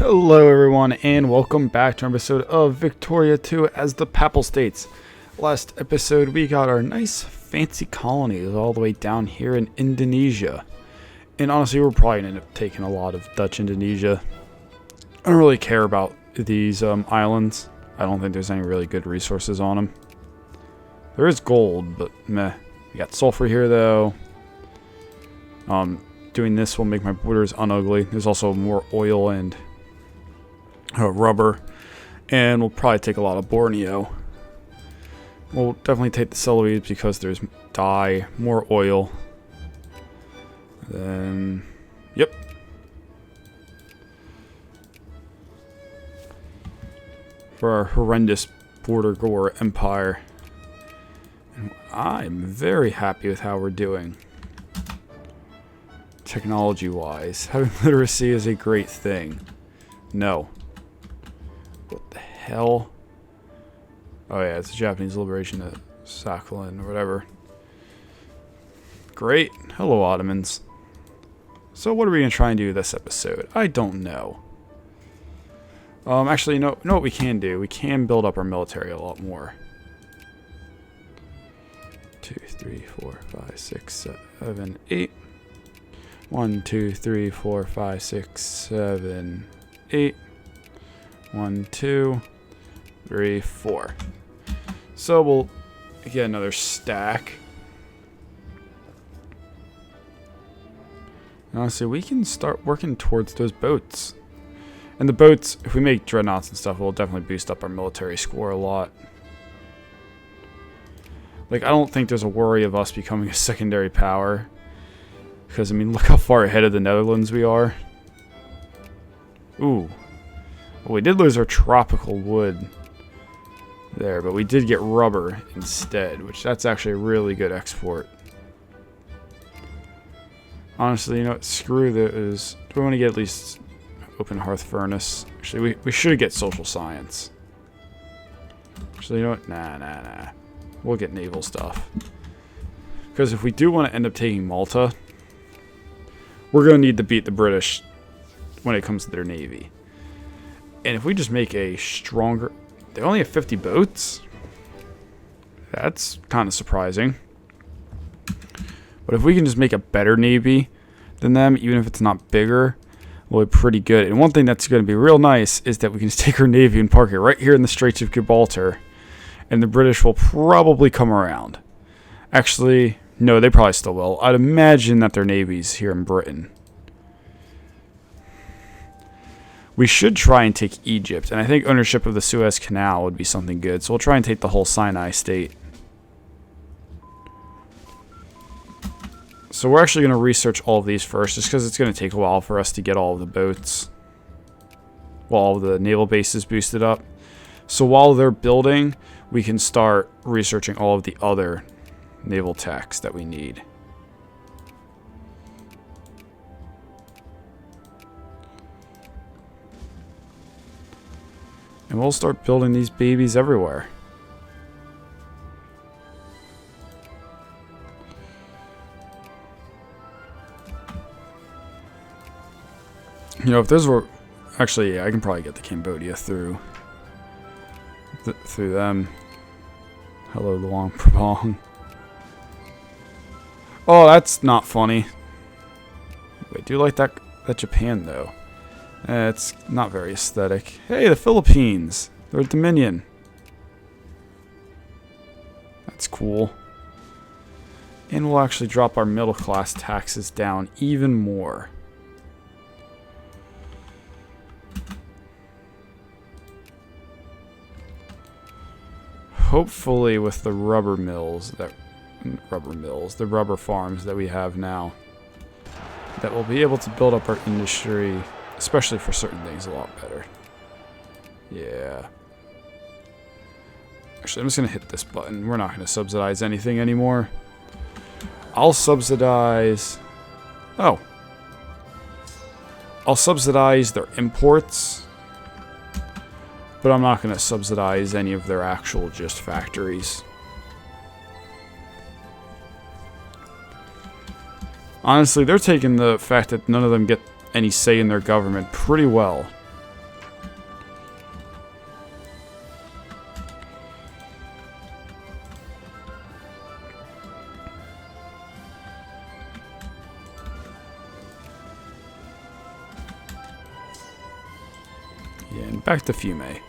Hello everyone and welcome back to an episode of Victoria 2 as the Papal States. Last episode we got our nice fancy colonies all the way down here in Indonesia. And honestly we're probably going to end up taking a lot of Dutch Indonesia. I don't really care about these islands. I don't think there's any really good resources on them. There is gold, but meh. We got sulfur here though. Doing this will make my borders unugly. There's also more oil and rubber, and we'll probably take a lot of Borneo. We'll definitely take the Celebes because there's dye, more oil. Then, yep. For our horrendous border gore empire. And I'm very happy with how we're doing. Technology-wise, having literacy is a great thing. No. What the hell? Oh yeah, it's the Japanese liberation of Sakhalin or whatever. Great. Hello, Ottomans. So what are we going to try and do this episode? I don't know. Actually, you know what we can do? We can build up our military a lot more. 2, 3, 4, 5, 6, 7, 8. 1, 2, 3, 4, 5, 6, 7, 8. 1, 2, 3, 4. So we'll get another stack. Honestly, we can start working towards those boats. And the boats, if we make dreadnoughts and stuff, will definitely boost up our military score a lot. Like, I don't think there's a worry of us becoming a secondary power. Because, I mean, look how far ahead of the Netherlands we are. Ooh. Well, we did lose our tropical wood there, but we did get rubber instead, which that's actually a really good export. Honestly, you know what? Screw those. Do we want to get at least open hearth furnace? Actually, we should get social science. Actually, you know what? Nah. We'll get naval stuff. Because if we do want to end up taking Malta, we're going to need to beat the British when it comes to their navy. And if we just make a stronger... They only have 50 boats? That's kind of surprising. But if we can just make a better navy than them, even if it's not bigger, we'll be pretty good. And one thing that's going to be real nice is that we can just take our navy and park it right here in the Straits of Gibraltar. And the British will probably come around. Actually, no, they probably still will. I'd imagine that their navy's here in Britain. We should try and take Egypt, and I think ownership of the Suez Canal would be something good. So we'll try and take the whole Sinai state. So we're actually going to research all of these first, just because it's going to take a while for us to get all of the boats. Well, all of the naval bases boosted up. So while they're building, we can start researching all of the other naval techs that we need. And we'll start building these babies everywhere. You know, if those were... Actually, yeah, I can probably get the Cambodia through them. Hello, Luang Prabang. Oh, that's not funny. Wait, do you like that Japan, though? It's not very aesthetic. Hey, the Philippines. They're a Dominion. That's cool. And we'll actually drop our middle class taxes down even more. Hopefully with the rubber farms that we have now, that we'll be able to build up our industry, especially for certain things, a lot better. Yeah. Actually, I'm just going to hit this button. We're not going to subsidize anything anymore. I'll subsidize... Oh. I'll subsidize their imports. But I'm not going to subsidize any of their actual just factories. Honestly, they're taking the fact that none of them get any say in their government pretty well. Yeah, and back to Fiume.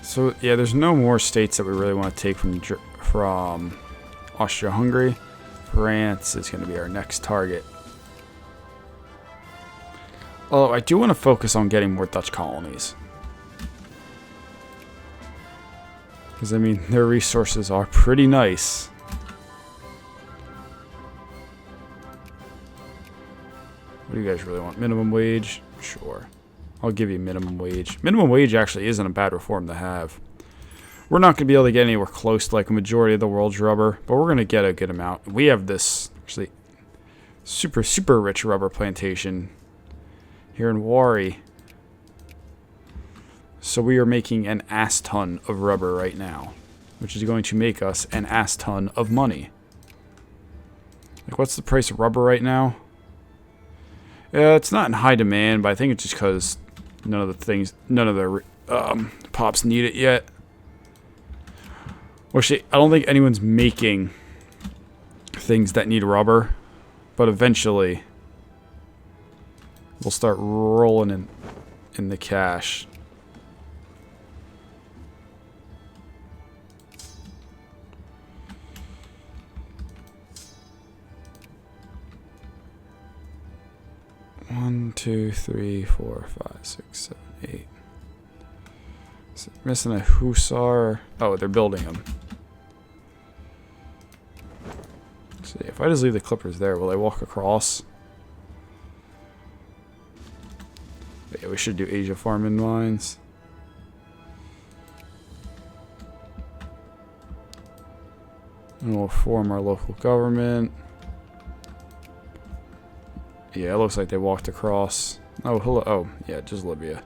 So, yeah, there's no more states that we really want to take from Austria-Hungary. France is going to be our next target. Although, I do want to focus on getting more Dutch colonies. Because, I mean, their resources are pretty nice. What do you guys really want? Minimum wage? Sure. I'll give you minimum wage. Minimum wage actually isn't a bad reform to have. We're not going to be able to get anywhere close to like a majority of the world's rubber, but we're going to get a good amount. We have this actually super, super rich rubber plantation here in Wari. So we are making an ass ton of rubber right now, which is going to make us an ass ton of money. Like, what's the price of rubber right now? Yeah, it's not in high demand, but I think it's just because none of the pops need it yet. Actually, I don't think anyone's making things that need rubber, but eventually we'll start rolling in the cash. One, two, three, 4, 5, 6, 7, 8. So missing a hussar. Oh, they're building them. See, if I just leave the clippers there, will they walk across? Yeah, we should do Asia farming lines. And we'll form our local government. Yeah, it looks like they walked across. Oh, hello. Oh, yeah, just Libya.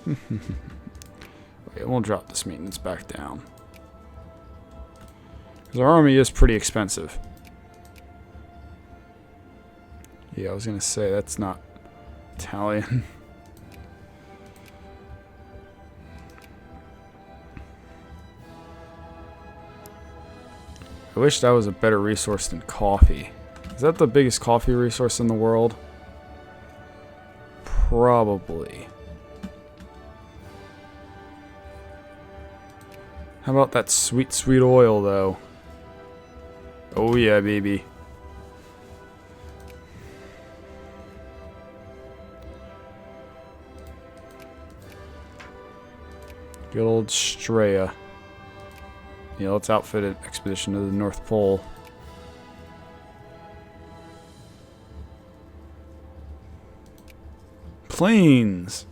Okay, we'll drop this maintenance back down. Because our army is pretty expensive. Yeah, I was going to say, that's not Italian. I wish that was a better resource than coffee. Is that the biggest coffee resource in the world? Probably. How about that sweet, sweet oil, though? Oh, yeah, baby. Good old Straya. Yeah, let's outfit an expedition to the North Pole. Planes!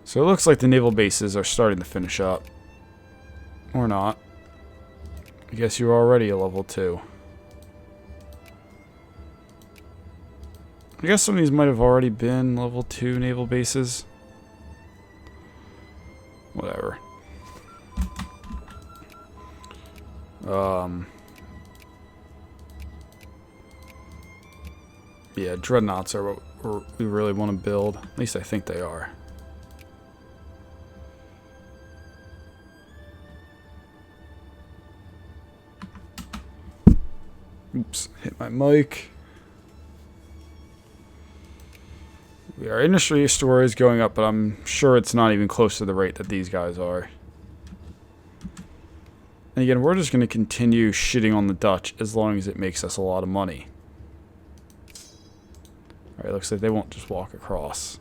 So it looks like the naval bases are starting to finish up. Or not. I guess you're already a level 2. I guess some of these might have already been level 2 naval bases. Whatever. Yeah, dreadnoughts are what we really want to build. At least I think they are. Oops, hit my mic. Our industry story is going up, but I'm sure it's not even close to the rate that these guys are. And again, we're just going to continue shitting on the Dutch as long as it makes us a lot of money. Alright, looks like they won't just walk across.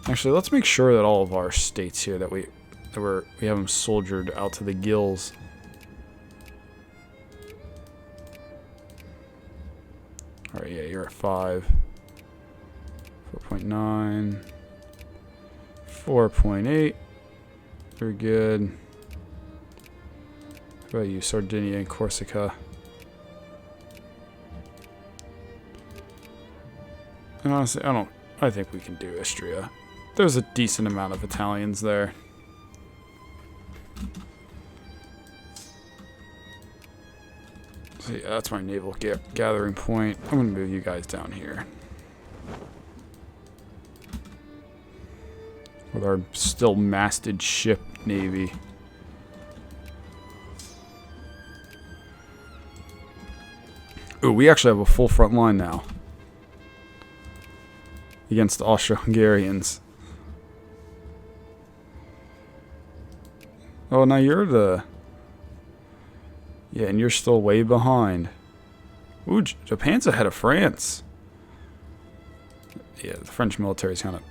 Actually, let's make sure that all of our states here that we have them soldiered out to the gills. Alright, yeah, you're at 5. 4.9. 4.8. Very good. How about you, Sardinia and Corsica? And honestly, I think we can do Istria. There's a decent amount of Italians there. So yeah, that's my naval gathering point. I'm going to move you guys down here. With our still masted ship navy. Ooh, we actually have a full front line now. Against the Austro-Hungarians. Oh, now you're the... Yeah, and you're still way behind. Ooh, Japan's ahead of France. Yeah, the French military's kind of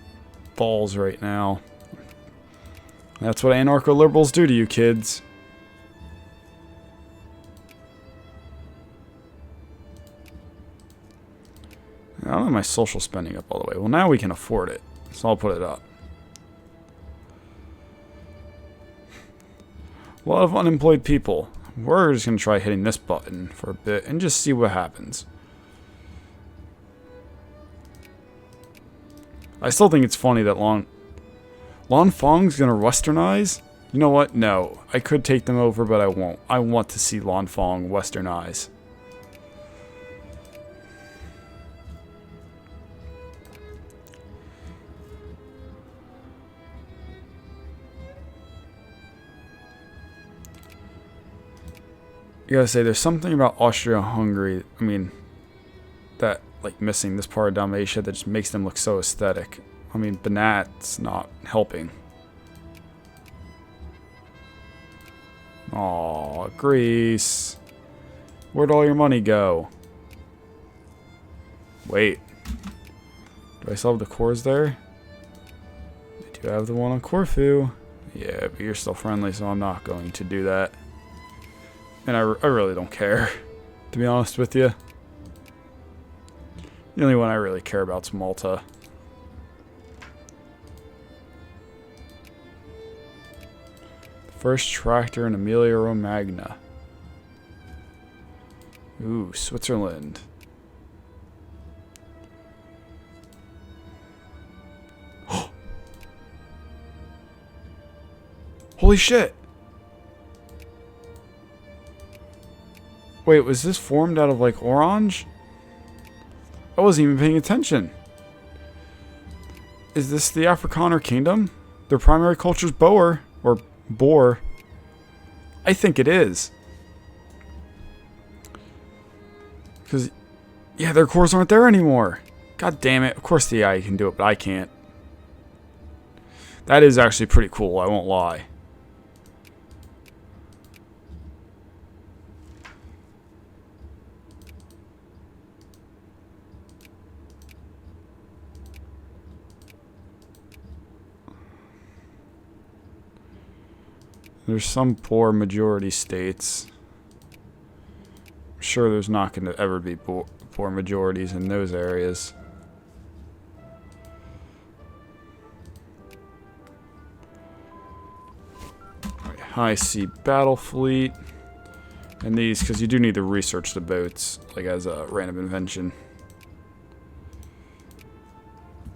balls right now. That's what anarcho-liberals do to you, kids. I don't have my social spending up all the way. Well, now we can afford it, so I'll put it up. A lot of unemployed people. We're just going to try hitting this button for a bit and just see what happens. I still think it's funny that Lanfang's going to westernize. You know what? No. I could take them over, but I won't. I want to see Lanfang westernize. You gotta say, there's something about Austria-Hungary, I mean, that, like, missing this part of Dalmatia that just makes them look so aesthetic. I mean, Banat's not helping. Aw, Greece. Where'd all your money go? Wait. Do I still have the cores there? I do have the one on Corfu. Yeah, but you're still friendly, so I'm not going to do that. And I really don't care, to be honest with you. The only one I really care about is Malta. First tractor in Emilia-Romagna. Ooh, Switzerland. Holy shit! Wait, was this formed out of, like, orange? I wasn't even paying attention. Is this the Afrikaner kingdom? Their primary culture is Boer. Or Boer. I think it is. Because, yeah, their cores aren't there anymore. God damn it. Of course the AI can do it, but I can't. That is actually pretty cool, I won't lie. There's some poor majority states. I'm sure there's not going to ever be poor majorities in those areas. Right, high sea battle fleet. And these, because you do need to research the boats, like as a random invention.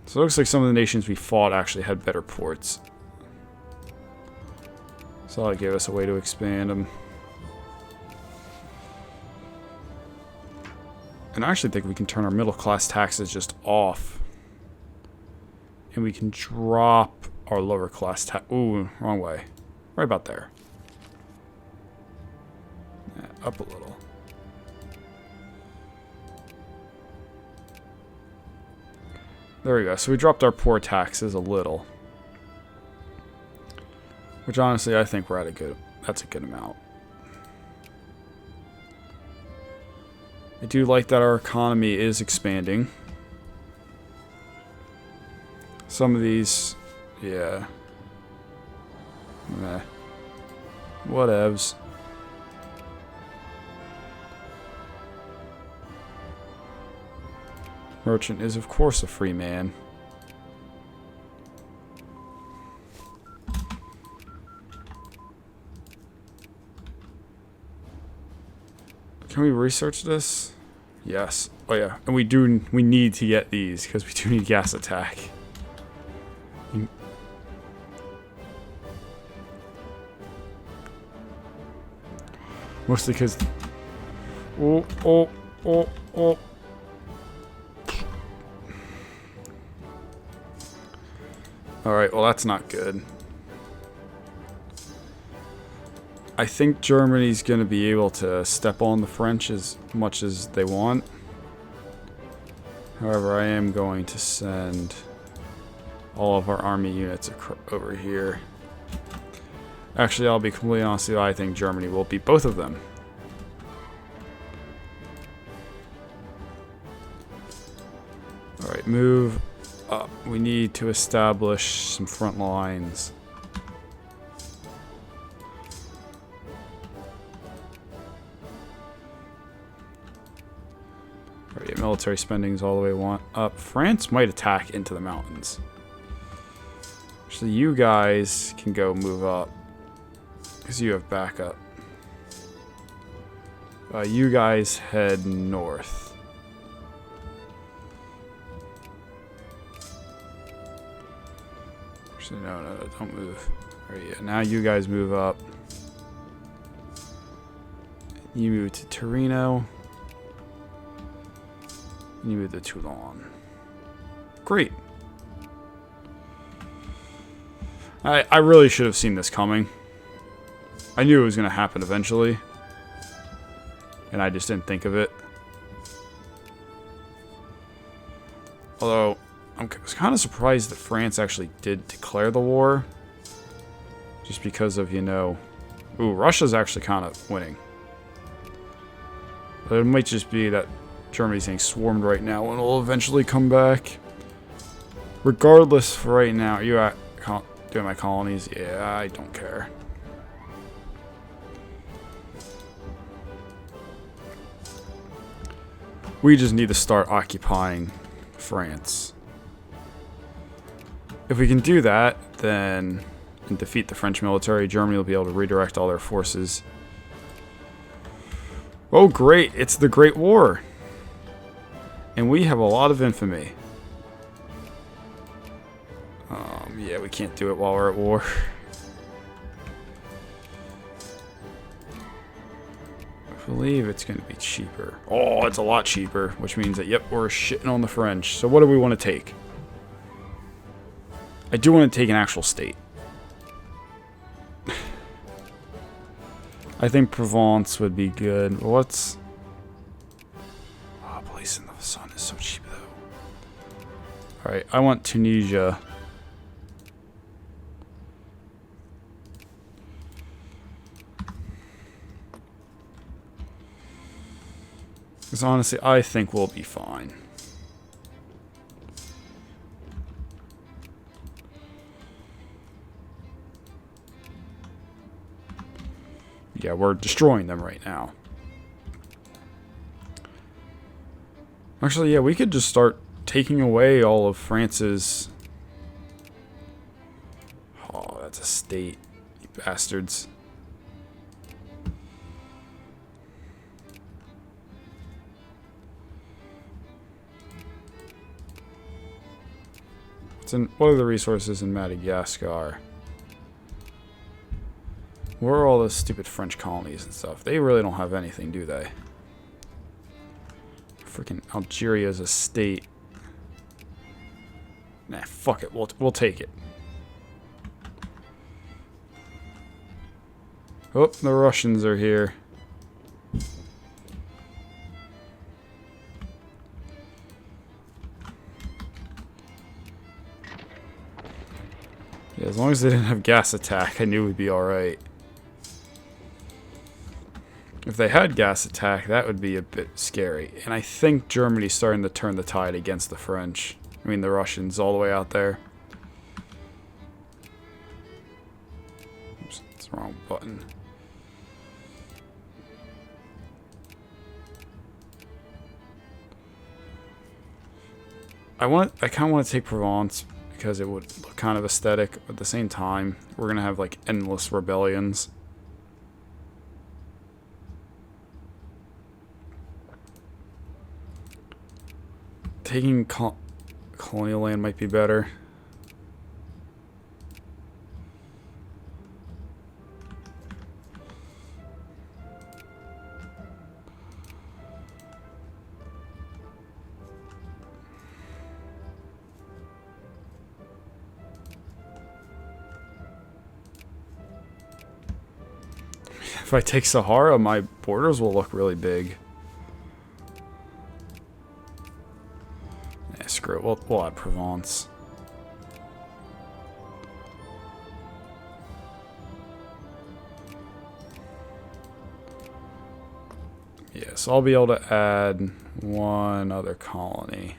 So it looks like some of the nations we fought actually had better ports. So that'll give us a way to expand them. And I actually think we can turn our middle class taxes just off. And we can drop our lower class tax. Ooh, wrong way. Right about there. Yeah, up a little. There we go. So we dropped our poor taxes a little. Which honestly, I think we're at that's a good amount. I do like that our economy is expanding. Some of these, yeah. Meh. Whatevs. Merchant is, of course, a free man. Can we research this? Yes. Oh yeah, and we need to get these because we do need gas attack. Mostly because. Oh. All right. Well, that's not good. I think Germany's going to be able to step on the French as much as they want. However, I am going to send all of our army units over here. Actually, I'll be completely honest with you, I think Germany will beat both of them. Alright, move up. We need to establish some front lines. Alright, military spending's all the way up. France might attack into the mountains. Actually, you guys can go move up. Because you have backup. You guys head north. Actually, no, don't move. Alright, yeah, now you guys move up. You move to Torino. And you move to Toulon. Great. I really should have seen this coming. I knew it was going to happen eventually. And I just didn't think of it. Although, I was kind of surprised that France actually did declare the war. Just because of, you know... Ooh, Russia's actually kind of winning. But it might just be that Germany's getting swarmed right now and it'll eventually come back. Regardless, for right now, are you doing my colonies? Yeah, I don't care. We just need to start occupying France. If we can do that, then and defeat the French military, Germany will be able to redirect all their forces. Oh great, it's the Great War. And we have a lot of infamy. Yeah, we can't do it while we're at war. I believe it's going to be cheaper. Oh, it's a lot cheaper, which means that, yep, we're shitting on the French. So what do we want to take? I do want to take an actual state. I think Provence would be good. What's... Oh, Place in the Sun is so cheap, though. Alright, I want Tunisia. Because honestly, I think we'll be fine. Yeah, we're destroying them right now. Actually, yeah, we could just start taking away all of France's... Oh, that's a state. You bastards. What are the resources in Madagascar? Where are all those stupid French colonies and stuff? They really don't have anything, do they? Freaking Algeria is a state. Nah, fuck it. We'll take it. Oh, the Russians are here. Yeah, as long as they didn't have gas attack, I knew we'd be alright. If they had gas attack, that would be a bit scary. And I think Germany's starting to turn the tide against the French. I mean, the Russians all the way out there. Oops, that's the wrong button. I kind of want to take Provence because it would look kind of aesthetic. But at the same time, we're going to have like endless rebellions. Taking colonial land might be better. If I take Sahara, my borders will look really big. Yeah, screw it. We'll add Provence. Yeah, so I'll be able to add one other colony.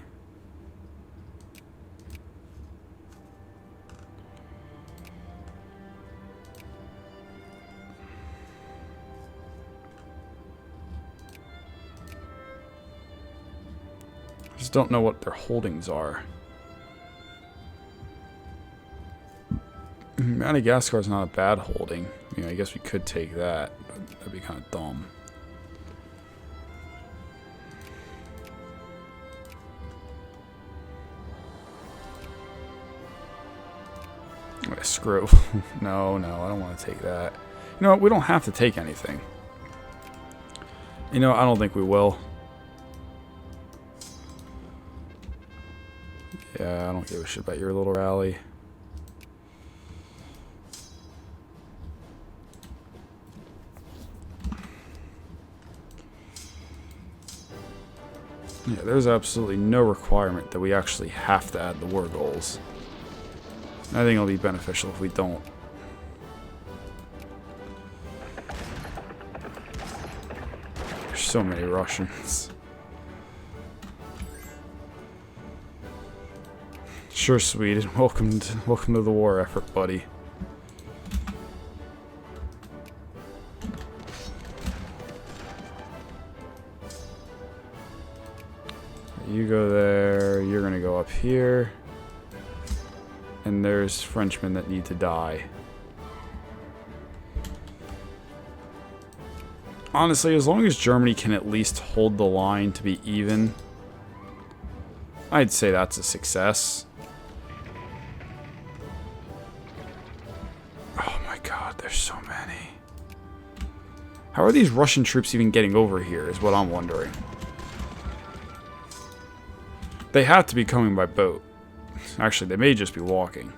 I just don't know what their holdings are. Madagascar's not a bad holding. I mean, I guess we could take that, but that'd be kind of dumb. Screw. No, I don't want to take that. You know what? We don't have to take anything. You know, I don't think we will. Yeah, I don't give a shit about your little rally. Yeah, there's absolutely no requirement that we actually have to add the war goals. I think it'll be beneficial if we don't. There's so many Russians. Sure, Sweden. Welcome to the war effort, buddy. You go there. You're gonna go up here. And there's Frenchmen that need to die. Honestly, as long as Germany can at least hold the line to be even, I'd say that's a success. Oh my god, there's so many. How are these Russian troops even getting over here is what I'm wondering. They have to be coming by boat. Actually, they may just be walking.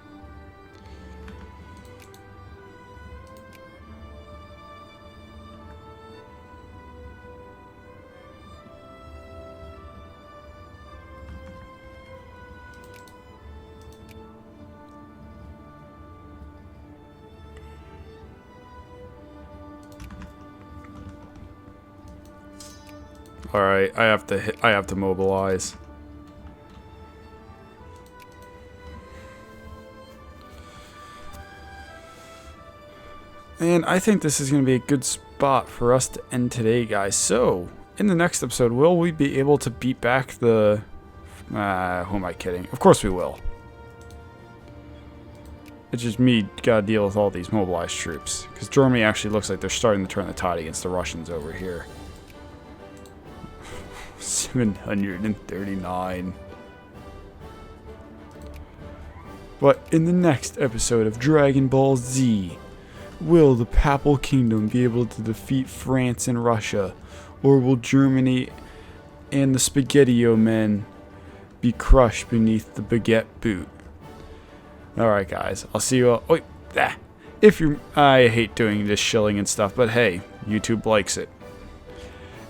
All right, I have to mobilize. And I think this is going to be a good spot for us to end today, guys. So, in the next episode, will we be able to beat back the... who am I kidding? Of course we will. It's just me gotta deal with all these mobilized troops. Because Germany actually looks like they're starting to turn the tide against the Russians over here. 739. But in the next episode of Dragon Ball Z... will the Papal Kingdom be able to defeat France and Russia? Or will Germany and the Spaghetti-O men be crushed beneath the baguette boot? Alright guys, I'll see you all. Wait, if you're... I hate doing this shilling and stuff, but hey, YouTube likes it.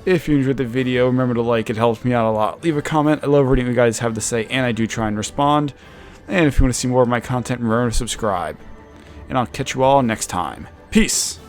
If you enjoyed the video, remember to like, it helps me out a lot. Leave a comment, I love reading what you guys have to say, and I do try and respond. And if you want to see more of my content, remember to subscribe. And I'll catch you all next time. Peace!